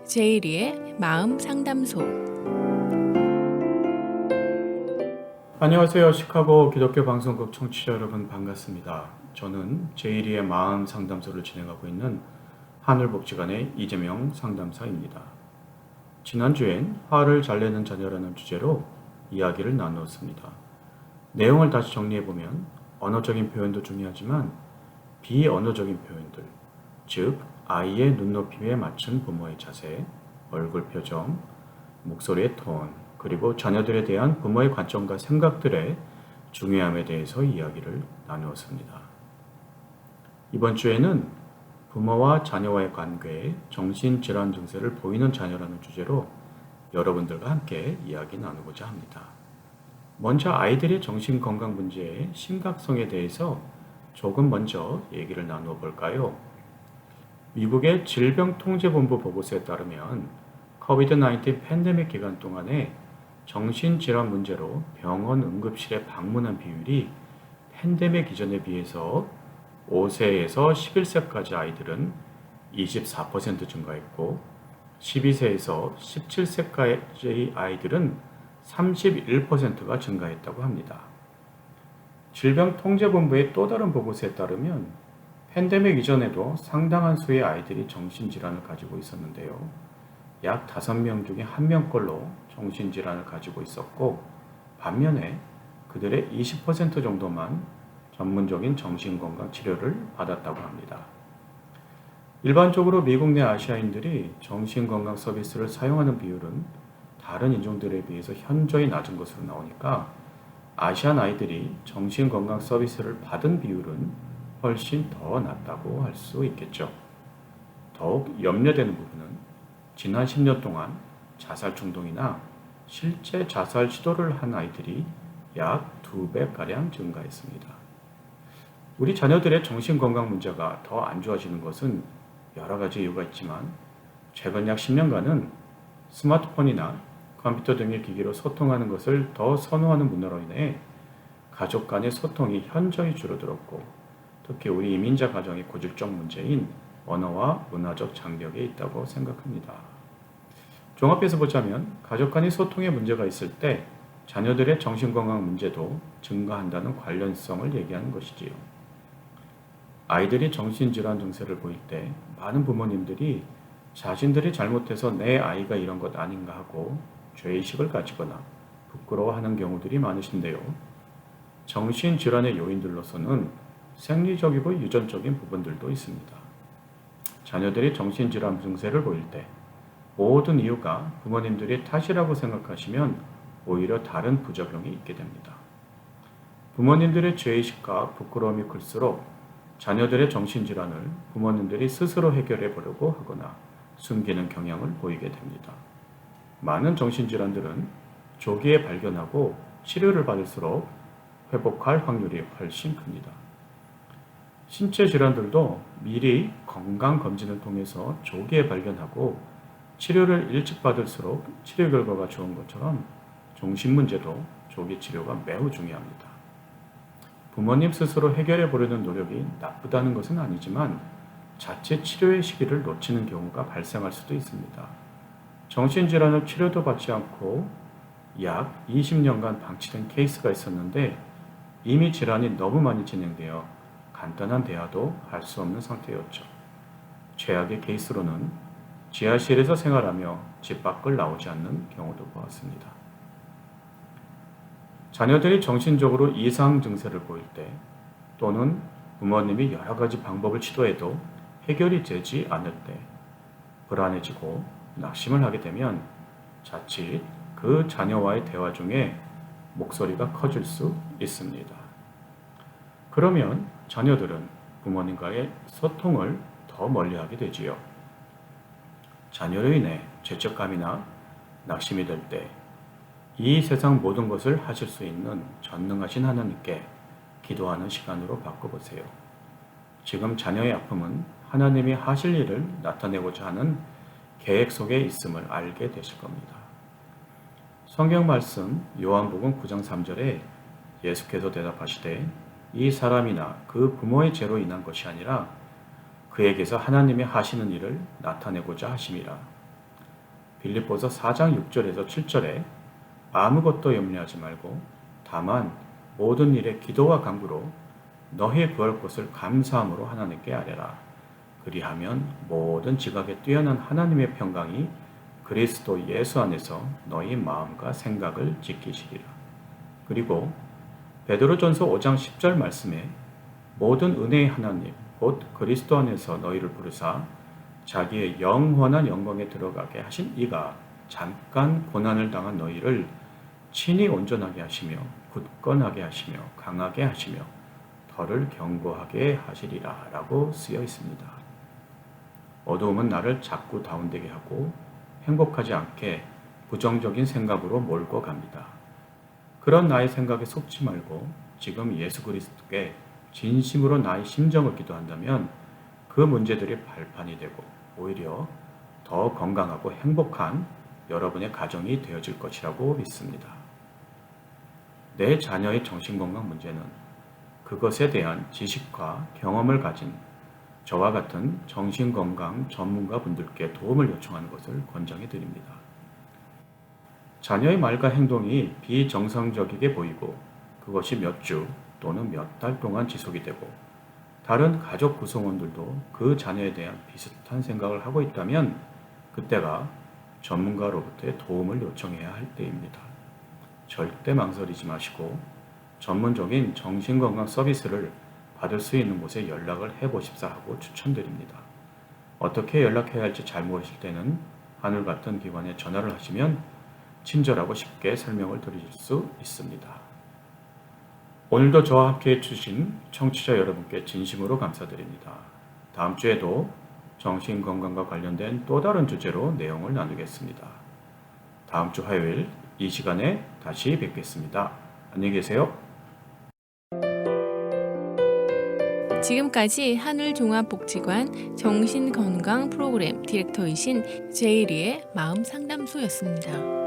제이리의 마음 상담소. 안녕하세요. 시카고 기독교 방송국 청취자 여러분 반갑습니다. 저는 제이리의 마음 상담소를 진행하고 있는 하늘복지관의 이재명 상담사입니다. 지난주엔 화를 잘 내는 자녀라는 주제로 이야기를 나누었습니다. 내용을 다시 정리해보면 언어적인 표현도 중요하지만 비언어적인 표현들, 즉 아이의 눈높이에 맞춘 부모의 자세, 얼굴 표정, 목소리의 톤, 그리고 자녀들에 대한 부모의 관점과 생각들의 중요함에 대해서 이야기를 나누었습니다. 이번 주에는 부모와 자녀와의 관계에 정신질환 증세를 보이는 자녀라는 주제로 여러분들과 함께 이야기 나누고자 합니다. 먼저 아이들의 정신건강 문제의 심각성에 대해서 조금 먼저 얘기를 나누어 볼까요? 미국의 질병통제본부 보고서에 따르면 코비드-19 팬데믹 기간 동안에 정신질환 문제로 병원 응급실에 방문한 비율이 팬데믹 이전에 비해서 5세에서 11세까지 아이들은 24% 증가했고 12세에서 17세까지 아이들은 31%가 증가했다고 합니다. 질병통제본부의 또 다른 보고서에 따르면 팬데믹 이전에도 상당한 수의 아이들이 정신질환을 가지고 있었는데요. 약 5명 중에 1명꼴로 정신질환을 가지고 있었고 반면에 그들의 20% 정도만 전문적인 정신건강 치료를 받았다고 합니다. 일반적으로 미국 내 아시아인들이 정신건강 서비스를 사용하는 비율은 다른 인종들에 비해서 현저히 낮은 것으로 나오니까 아시안 아이들이 정신건강 서비스를 받은 비율은 훨씬 더 낮다고 할 수 있겠죠. 더욱 염려되는 부분은 지난 10년 동안 자살 충동이나 실제 자살 시도를 한 아이들이 약 2배가량 증가했습니다. 우리 자녀들의 정신건강 문제가 더 안 좋아지는 것은 여러 가지 이유가 있지만 최근 약 10년간은 스마트폰이나 컴퓨터 등의 기기로 소통하는 것을 더 선호하는 문화로 인해 가족 간의 소통이 현저히 줄어들었고 특히 우리 이민자 가정의 고질적 문제인 언어와 문화적 장벽에 있다고 생각합니다. 종합해서 보자면 가족 간의 소통에 문제가 있을 때 자녀들의 정신건강 문제도 증가한다는 관련성을 얘기하는 것이지요. 아이들이 정신질환 증세를 보일 때 많은 부모님들이 자신들이 잘못해서 내 아이가 이런 것 아닌가 하고 죄의식을 가지거나 부끄러워하는 경우들이 많으신데요. 정신질환의 요인들로서는 생리적이고 유전적인 부분들도 있습니다. 자녀들이 정신질환 증세를 보일 때 모든 이유가 부모님들의 탓이라고 생각하시면 오히려 다른 부작용이 있게 됩니다. 부모님들의 죄의식과 부끄러움이 클수록 자녀들의 정신질환을 부모님들이 스스로 해결해 보려고 하거나 숨기는 경향을 보이게 됩니다. 많은 정신질환들은 조기에 발견하고 치료를 받을수록 회복할 확률이 훨씬 큽니다. 신체 질환들도 미리 건강검진을 통해서 조기에 발견하고 치료를 일찍 받을수록 치료 결과가 좋은 것처럼 정신문제도 조기 치료가 매우 중요합니다. 부모님 스스로 해결해 보려는 노력이 나쁘다는 것은 아니지만 자칫 치료의 시기를 놓치는 경우가 발생할 수도 있습니다. 정신질환을 치료도 받지 않고 약 20년간 방치된 케이스가 있었는데 이미 질환이 너무 많이 진행되어 간단한 대화도 할 수 없는 상태였죠. 최악의 케이스로는 지하실에서 생활하며 집 밖을 나오지 않는 경우도 보았습니다. 자녀들이 정신적으로 이상 증세를 보일 때 또는 부모님이 여러 가지 방법을 시도해도 해결이 되지 않을 때 불안해지고 낙심을 하게 되면 자칫 그 자녀와의 대화 중에 목소리가 커질 수 있습니다. 그러면 자녀들은 부모님과의 소통을 더 멀리하게 되지요. 자녀로 인해 죄책감이나 낙심이 될 때 이 세상 모든 것을 하실 수 있는 전능하신 하나님께 기도하는 시간으로 바꿔보세요. 지금 자녀의 아픔은 하나님이 하실 일을 나타내고자 하는 계획 속에 있음을 알게 되실 겁니다. 성경 말씀 요한복음 9장 3절에 예수께서 대답하시되 이 사람이나 그 부모의 죄로 인한 것이 아니라 그에게서 하나님이 하시는 일을 나타내고자 하심이라. 빌립보서 4장 6절에서 7절에 아무것도 염려하지 말고 다만 모든 일에 기도와 간구로 너희 구할 것을 감사함으로 하나님께 아뢰라. 그리하면 모든 지각에 뛰어난 하나님의 평강이 그리스도 예수 안에서 너희 마음과 생각을 지키시리라. 그리고 베드로전서 5장 10절 말씀에 모든 은혜의 하나님 곧 그리스도 안에서 너희를 부르사 자기의 영원한 영광에 들어가게 하신 이가 잠깐 고난을 당한 너희를 친히 온전하게 하시며 굳건하게 하시며 강하게 하시며 더를 견고하게 하시리라 라고 쓰여 있습니다. 어두움은 나를 자꾸 다운되게 하고 행복하지 않게 부정적인 생각으로 몰고 갑니다. 그런 나의 생각에 속지 말고 지금 예수 그리스도께 진심으로 나의 심정을 기도한다면 그 문제들이 발판이 되고 오히려 더 건강하고 행복한 여러분의 가정이 되어질 것이라고 믿습니다. 내 자녀의 정신건강 문제는 그것에 대한 지식과 경험을 가진 저와 같은 정신건강 전문가 분들께 도움을 요청하는 것을 권장해 드립니다. 자녀의 말과 행동이 비정상적이게 보이고 그것이 몇 주 또는 몇 달 동안 지속이 되고 다른 가족 구성원들도 그 자녀에 대한 비슷한 생각을 하고 있다면 그때가 전문가로부터의 도움을 요청해야 할 때입니다. 절대 망설이지 마시고 전문적인 정신건강 서비스를 받을 수 있는 곳에 연락을 해보십사 하고 추천드립니다. 어떻게 연락해야 할지 잘 모르실 때는 하늘 같은 기관에 전화를 하시면 친절하고 쉽게 설명을 드릴 수 있습니다. 오늘도 저와 함께 해주신 청취자 여러분께 진심으로 감사드립니다. 다음 주에도 정신건강과 관련된 또 다른 주제로 내용을 나누겠습니다. 다음 주 화요일 이 시간에 다시 뵙겠습니다. 안녕히 계세요. 지금까지 하늘종합복지관 정신건강 프로그램 디렉터이신 제이리의 마음상담소였습니다.